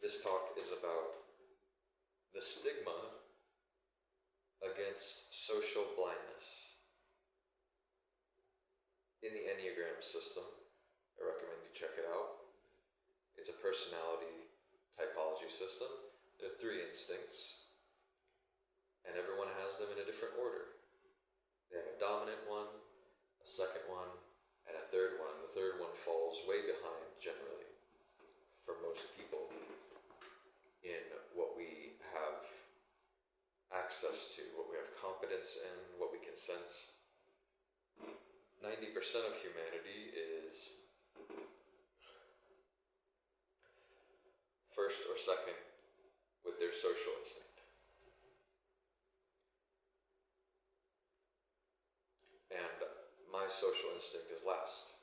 This talk is about the stigma against social blindness. In the Enneagram system, I recommend you check it out. It's a personality typology system. There are 3 instincts, and everyone has them in a different order. They have a dominant one, a second one, and a third one. The third one falls way behind, generally, for most people, in what we have access to, what we have competence in, what we can sense. 90% of humanity is first or second with their social instinct. And my social instinct is last.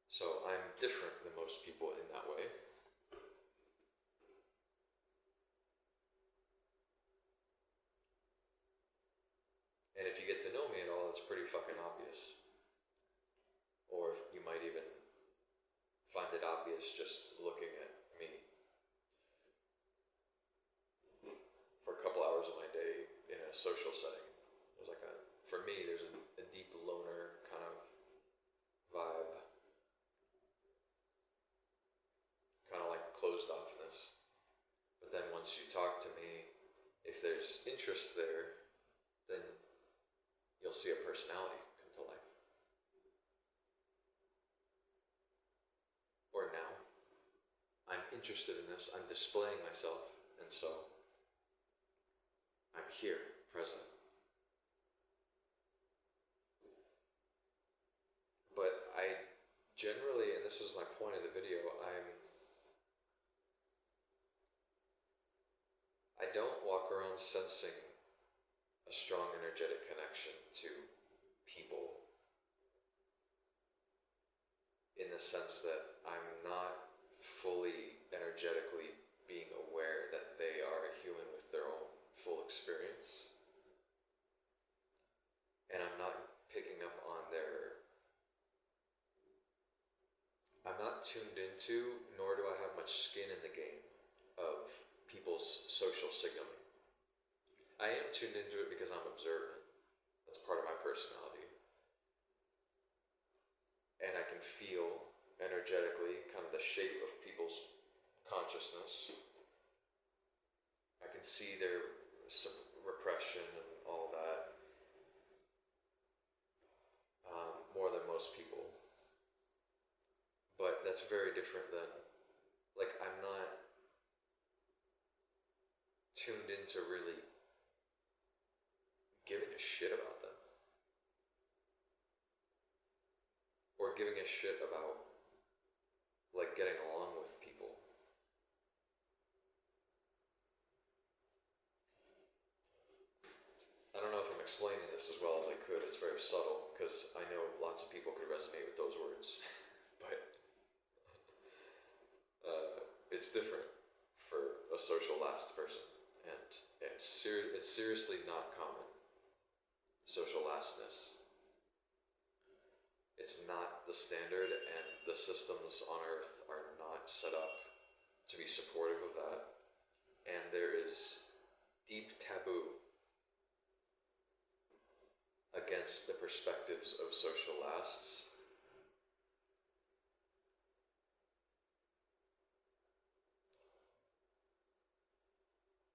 So I'm different than most people in that way. And if you get to know me at all, it's pretty fucking obvious. Or you might even find it obvious just looking at me. For a couple hours of my day in a social setting, there's like for me, there's a deep loner kind of vibe. Kind of like closed offness. But then once you talk to me, if there's interest there, then you'll see a personality come to life. Or now, I'm interested in this, I'm displaying myself, and so I'm here, present. But I generally, and this is my point of the video, I don't walk around sensing a strong energetic connection to people, in the sense that I'm not fully energetically being aware that they are a human with their own full experience. And I'm not picking up on I'm not tuned into, nor do I have much skin in the game of people's social signaling. I am tuned into it because I'm observant. That's part of my personality. And I can feel energetically kind of the shape of people's consciousness. I can see their repression and all that more than most people. But that's very different than, like, I'm not tuned into really giving a shit about them. Or giving a shit about, like, getting along with people. I don't know if I'm explaining this as well as I could. It's very subtle, because I know lots of people could resonate with those words. But it's different for a social last person. And it's seriously not common. Social lastness. It's not the standard, and the systems on Earth are not set up to be supportive of that. And there is deep taboo against the perspectives of social lasts.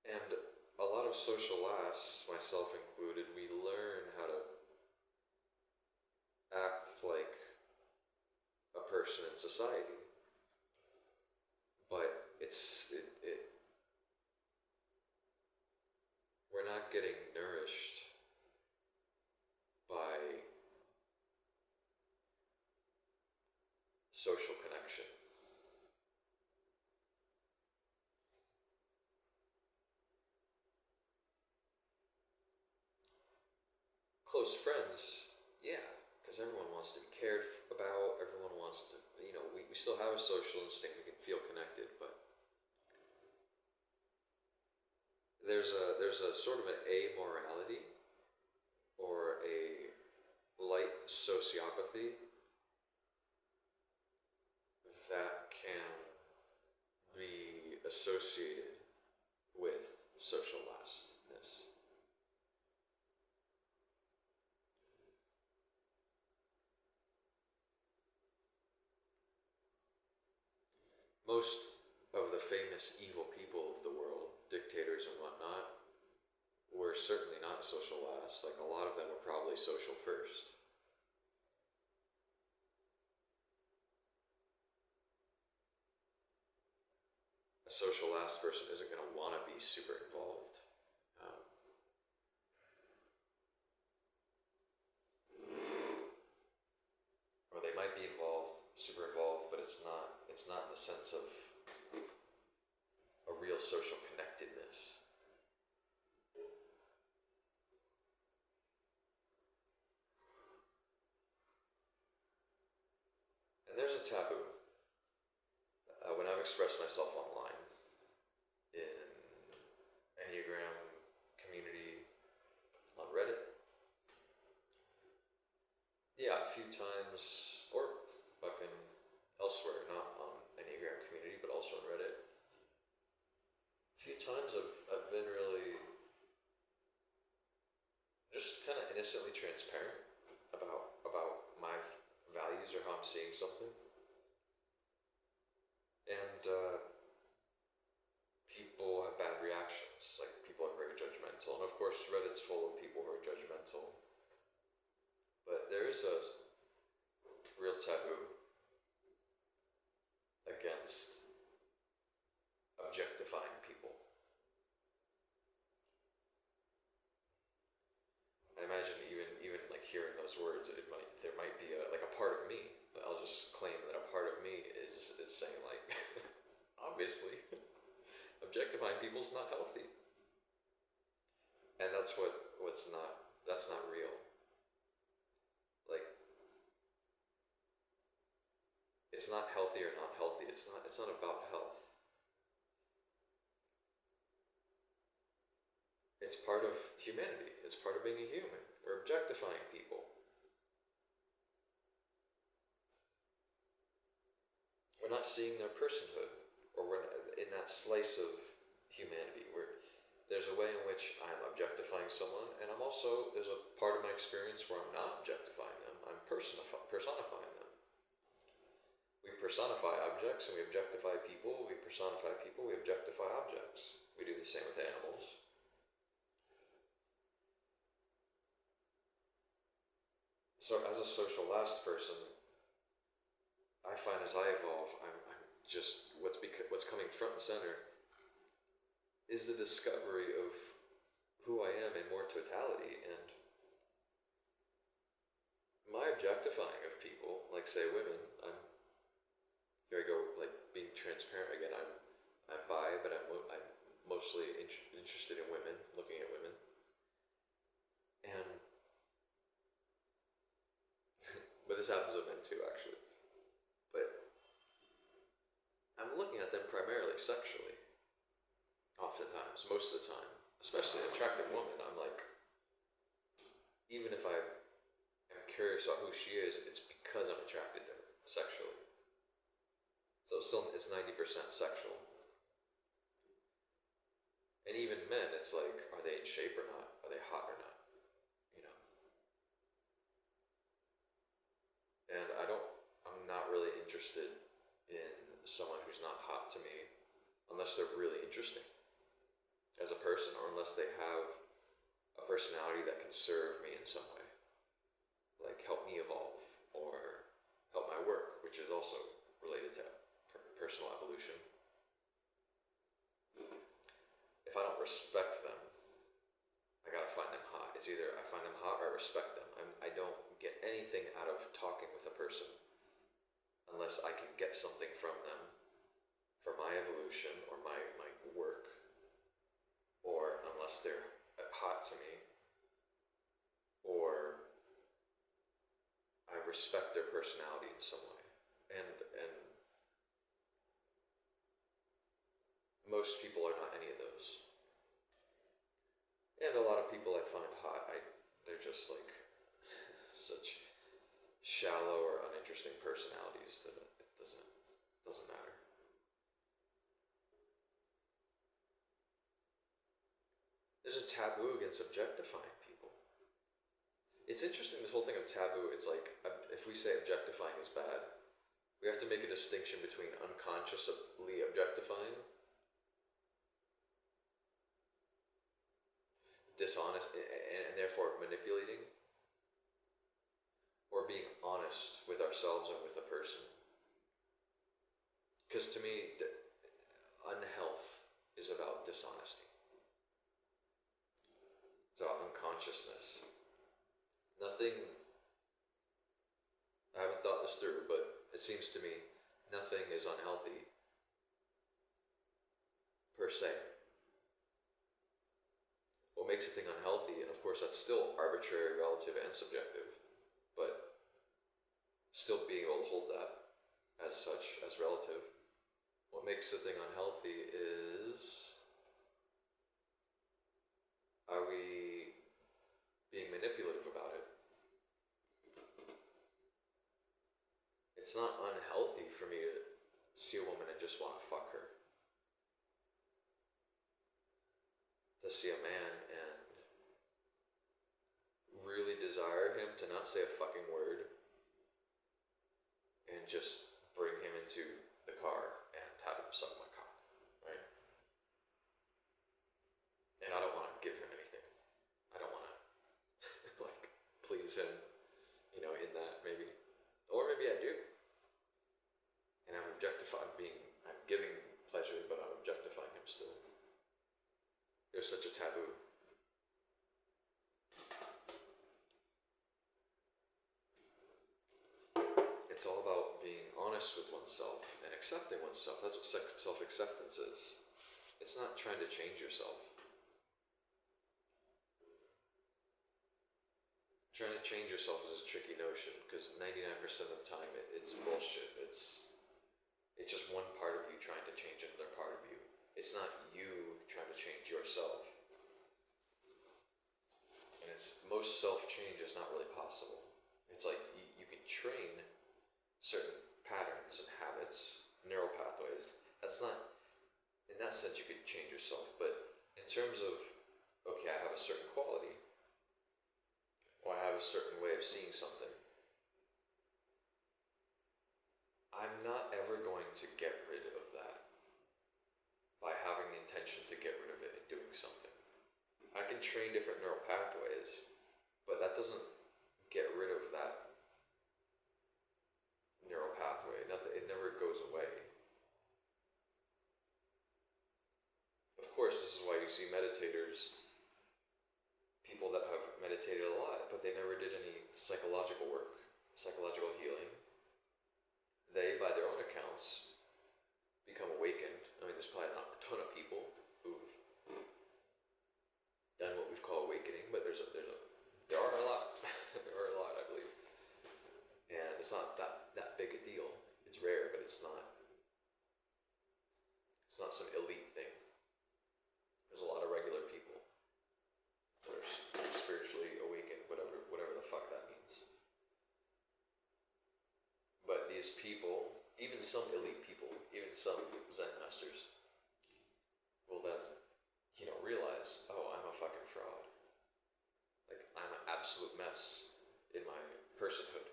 And a lot of social lasts, myself included, we learn how to act like a person in society. But we're not getting nourished by social connection. Close friends, yeah, because everyone wants to be cared about, everyone wants to, we still have a social instinct, we can feel connected, but there's a sort of an amorality, or a light sociopathy, that can be associated with social lastness. Most of the famous evil people of the world, dictators and whatnot, were certainly not social last. Like, a lot of them were probably social first. A social last person isn't going to want to be super involved. Um, or they might be involved, super involved, but it's not in the sense of a real social connectedness. And there's a taboo. When I've expressed myself online, in Enneagram community on Reddit, yeah, a few times, or fucking elsewhere, not on Enneagram community, but also on Reddit, a few times I've been really just kind of innocently transparent about my values or how I'm seeing something. And people have bad reactions. Like, people are very judgmental. And of course, Reddit's full of people who are judgmental. But there is a real taboo against objectifying people. I imagine even like hearing those words, there might be a part of me. I'll just claim that a part of me is saying, like, obviously, objectifying people's not healthy, and that's not real. Like, it's not healthy or not healthy. It's not about health. It's part of humanity. It's part of being a human. Or objectifying people. We're not seeing their personhood, or we're not in that slice of humanity where there's a way in which I'm objectifying someone, and there's a part of my experience where I'm not objectifying them. I'm personifying them. We personify objects and we objectify people. We personify people, we objectify objects. We do the same with animals. So as a social last person, I find as I evolve, I'm just what's coming front and center is the discovery of who I am in more totality, and my objectifying of people, like say women. Here I go, like being transparent again. I'm bi, but I'm mostly interested in women, looking at women, and but this happens with men too, actually. But I'm looking at them primarily sexually. Oftentimes, most of the time, especially an attractive woman, I'm like, even if I am curious about who she is, it's because I'm attracted to her sexually. So it's 90% sexual. And even men, it's like, are they in shape or not? Are they hot or not? You know. And I'm not really interested in someone who's not hot to me unless they're really interesting as a person, or unless they have a personality that can serve me in some way. Like, help me evolve, or help my work, which is also related to personal evolution. If I don't respect them, I gotta find them hot. It's either I find them hot or I respect them. I don't get anything out of talking with a person unless I can get something from them for my evolution or my work, or unless they're hot to me, or I respect their personality in some way. And most people are not any of those. And a lot of people I find hot, they're just like such shallow or uninteresting personalities that it Doesn't matter. There's a taboo against objectifying people. It's interesting, this whole thing of taboo. It's like, if we say objectifying is bad, we have to make a distinction between unconsciously objectifying, dishonest, and therefore manipulating, or being honest with ourselves and with a person. Because to me, unhealth is about dishonesty. It's about unconsciousness. Nothing, I haven't thought this through, but it seems to me nothing is unhealthy per se. What makes a thing unhealthy, and of course that's still arbitrary, relative, and subjective, but still being able to hold that as such, as relative. What makes a thing unhealthy is, are we being manipulative about it? It's not unhealthy for me to see a woman and just want to fuck her. To see a man and really desire him to not say a fucking word and just bring him into the car and have him suck my cock, right? And I don't want to give him anything. I don't want to like please him, in that maybe, or maybe I do. And I'm giving pleasure, but I'm objectifying him still. There's such a taboo. It's all about being honest with oneself and accepting oneself. That's what self-acceptance is. It's not trying to change yourself. Trying to change yourself is a tricky notion, because 99% of the time it's bullshit. It's just one part of you trying to change another part of you. It's not you trying to change yourself. And most self-change is not really possible. It's like you can train certain patterns and habits, neural pathways. That's not, in that sense you could change yourself, but in terms of, okay, I have a certain quality, or I have a certain way of seeing something, I'm not ever going to get rid of that by having the intention to get rid of it and doing something. I can train different neural pathways, but that doesn't get rid of that neural pathway. It never goes away. Of course, this is why you see meditators, people that have meditated a lot, but they never did any psychological work, psychological healing. They, by their own accounts, become awakened. I mean, there's probably not a ton of people who've done what we've called awakening, but there are a lot. There are a lot, I believe. And it's not that big a deal. It's rare, but it's not some elite thing. There's a lot of regular people that are spiritually awakened, whatever the fuck that means. But these people, even some elite people, even some Zen masters, will then, realize, oh, I'm a fucking fraud. Like, I'm an absolute mess in my personhood.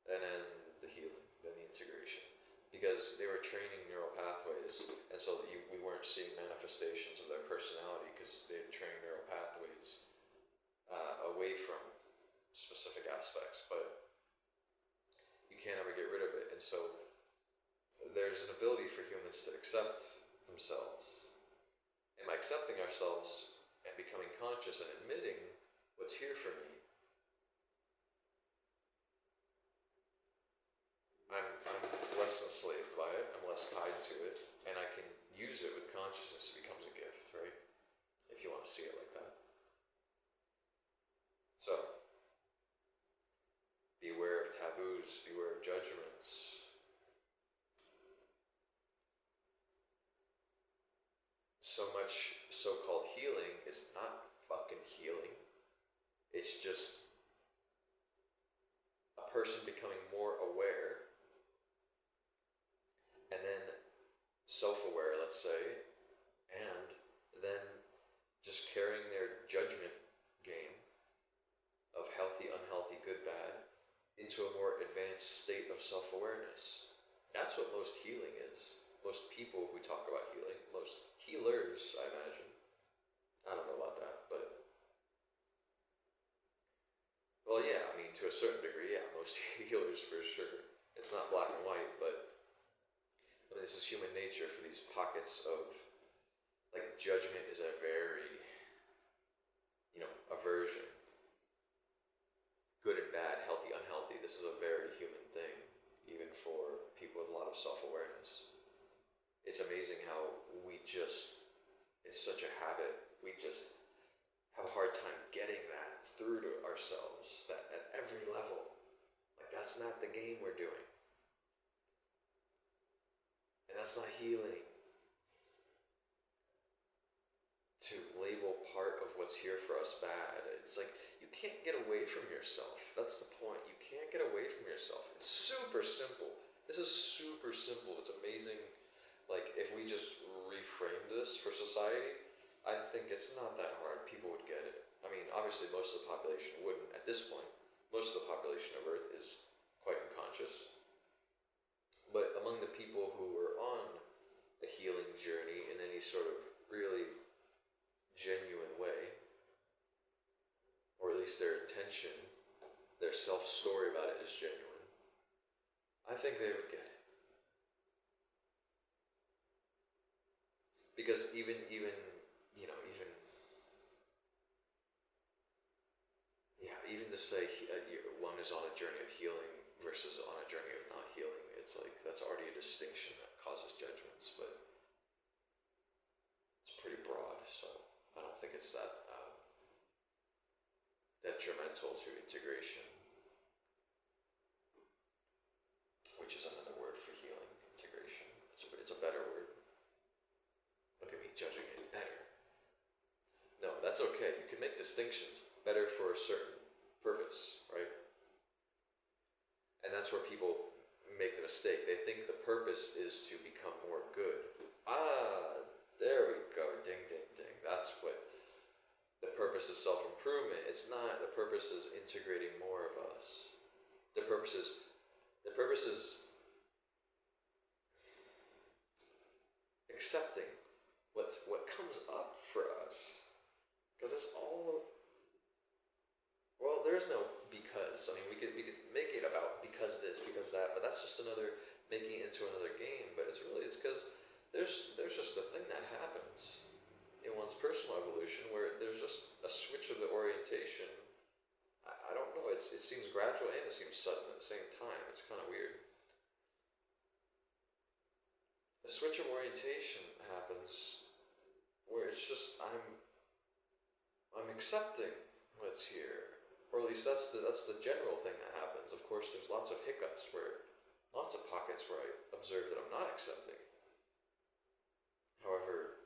And then the healing, then the integration. Because they were training neural pathways, and so that we weren't seeing manifestations of their personality, because they had trained neural pathways away from specific aspects. But you can't ever get rid of it. And so there's an ability for humans to accept themselves. And by accepting ourselves and becoming conscious and admitting what's here for me, I'm less enslaved by it, I'm less tied to it, and I can use it with consciousness. It becomes a gift, right? If you want to see it like that. So, beware of taboos, beware of judgments. So much so-called healing is not fucking healing. It's just a person becoming more aware self-aware, let's say, and then just carrying their judgment game of healthy, unhealthy, good, bad, into a more advanced state of self-awareness. That's what most healing is. Most people who talk about healing, most healers, I imagine. I don't know about that, but well, yeah, I mean, to a certain degree, yeah, most healers for sure. It's not black and white, but I mean, this is human nature for these pockets of, like, judgment is a very, aversion. Good and bad, healthy, unhealthy. This is a very human thing, even for people with a lot of self-awareness. It's amazing how it's such a habit, we just have a hard time getting that through to ourselves, that at every level. Like, that's not the game we're doing. And that's not healing. To label part of what's here for us bad, it's like, you can't get away from yourself. That's the point. You can't get away from yourself. It's super simple. This is super simple. It's amazing. Like, if we just reframe this for society, I think it's not that hard. People would get it. I mean, obviously most of the population wouldn't at this point. Most of the population of Earth is quite unconscious. But among the people who were on a healing journey in any sort of really genuine way, or at least their intention, their self-story about it is genuine, I think they would get it. Because even to say one is on a journey of healing versus on a journey of not healing, it's like, that's already a distinction that causes judgments, but it's pretty broad, so I don't think it's that detrimental to integration, which is another word for healing, integration. It's a better word. Look at me judging it. Better. No, that's okay. You can make distinctions. Better for a certain purpose, right? And that's where people make the mistake. They think the purpose is to become more good. There we go. Ding, ding, ding. That's what the purpose is. Self-improvement. It's not. The purpose is integrating more of us. The purpose is accepting what comes up for us. Because it's all, well, there's no because. I mean, we could make it about because this, because that, but that's just making it into another game. But it's because there's just a thing that happens in one's personal evolution where there's just a switch of the orientation. I don't know, it seems gradual and it seems sudden at the same time. It's kind of weird. A switch of orientation happens where it's just, I'm accepting what's here. Or at least that's the general thing that happens. Of course, there's lots of hiccups, lots of pockets where I observe that I'm not accepting. However,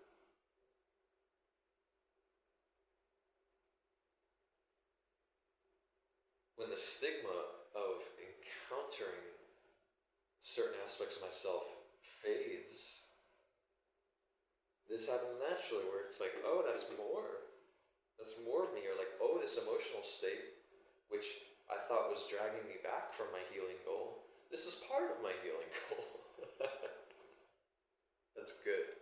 when the stigma of encountering certain aspects of myself fades, this happens naturally, where it's like, oh, that's more of me, or like, oh, this emotional state, which I thought was dragging me back from my healing goal, this is part of my healing goal. That's good.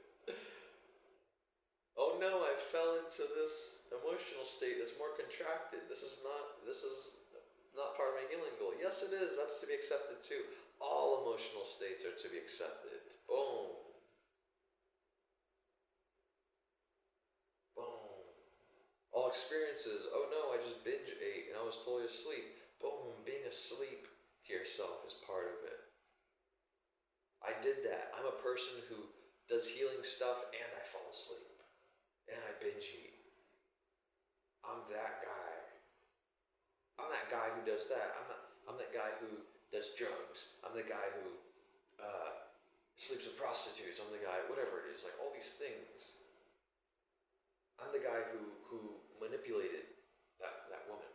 Oh no, I fell into this emotional state that's more contracted. This is not part of my healing goal. Yes, it is. That's to be accepted too. All emotional states are to be accepted. Boom. Boom. All experiences. Oh no, I just binge ate and I was totally asleep. Boom. Being asleep to yourself is part of it. I did that. I'm a person who does healing stuff and I fall asleep. And I binge eat. I'm that guy. I'm that guy who does that. I'm that guy who does drugs. I'm the guy who sleeps with prostitutes. I'm the guy, whatever it is, like all these things. I'm the guy who manipulated that woman.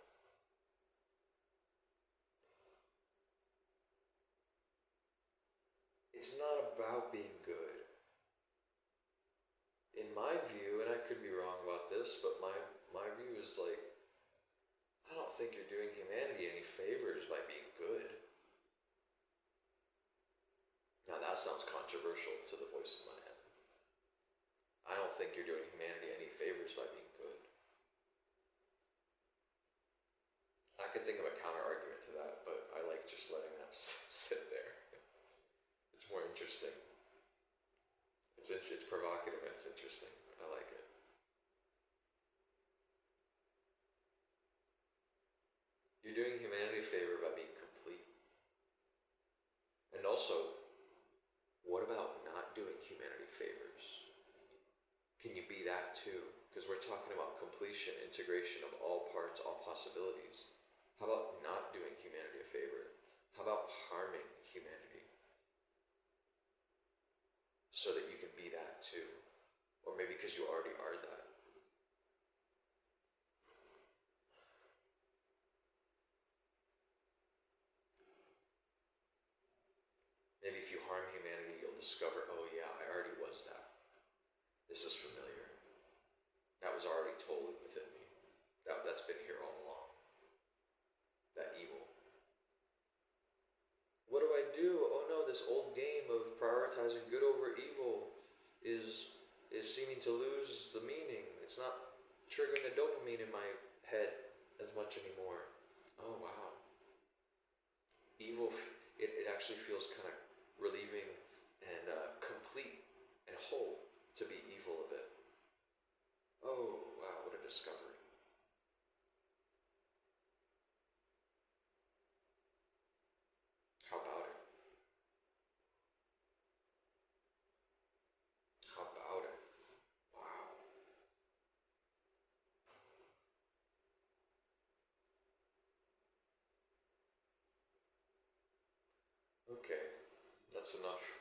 It's not about being good. my view, and I could be wrong about this, but my view is like, I don't think you're doing humanity any favors by being good. Now that sounds controversial to the voice in my head. I don't think you're doing humanity any favors by being good. I could think of a counter argument to that, but I like just letting that sit there. It's more interesting. It's provocative and it's interesting. I like it. You're doing humanity a favor by being complete. And also, what about not doing humanity favors? Can you be that too? Because we're talking about completion, integration of all parts, all possibilities. How about not doing humanity a favor? How about harming humanity? So that you can be that too. Or maybe because you already are that. Maybe if you harm humanity, you'll discover, oh yeah, I already was that. This is familiar. That was already totally within me. That's been here all along. That evil. What do I do? Oh no, this old game of prioritizing good over evil is seeming to lose the meaning. It's not triggering the dopamine in my head as much anymore. Oh wow. Evil, it actually feels kind of relieving and complete and whole to be evil a bit. Oh wow, what a discovery. How about it? How about it? Wow. Okay, that's enough